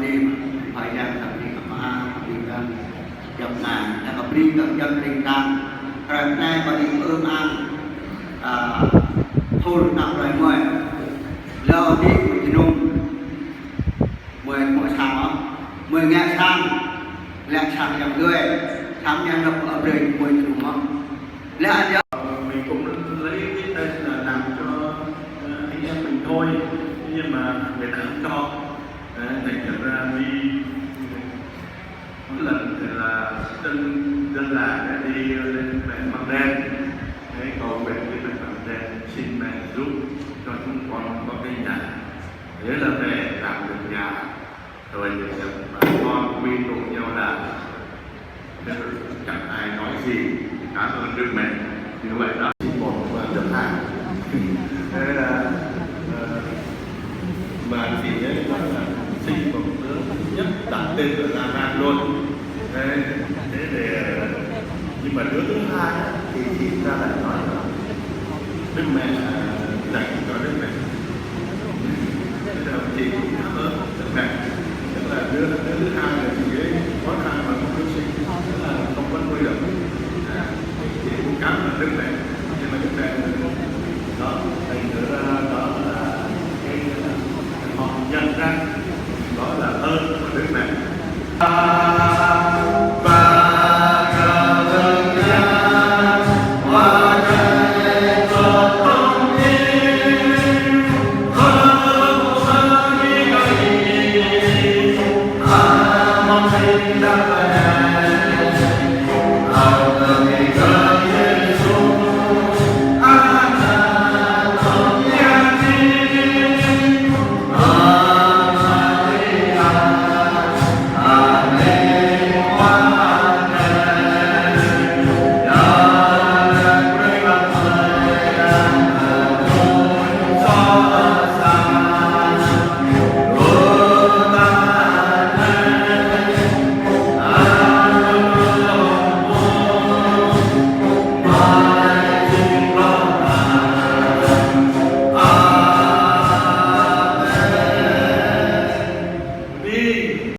đêm phải đang tập đi mà đi đang dọc ngàn đã gặp đi gặp chân đi đang rồi nay mà đi ăn thôi nặng rồi mời lâu đi của nung mười mỗi sáng đó 10 ngày sang lại sang nhầm người tham gia đọc ở đây mười đúng không là mình cũng lấy cái tên là làm cho anh em mình thôi, nhưng mà người ta không cho thành ra đi mỗi lần thì là dân làng đi lên mẹ bằng đen cầu nguyện với mẹ bằng đen xin mẹ giúp cho chúng con có cái nhà, thế là về làm được nhà rồi được bà con quy tụ nhau là chẳng ai nói gì, cảm ơn Đức Mẹ như vậy đó. Một được hàng thế là mà chị ấy nói là sinh một đứa nhất đặt tên là Lan luôn, thế để nhưng mà đứa thứ hai thì chị ta lại nói là Đức Mẹ dành cho Đức Mẹ, thế là chị cũng cảm ơn Đức Mẹ, tức là đứa thứ hai là chị ấy có thai mà không được sinh, tức là không có nuôi được.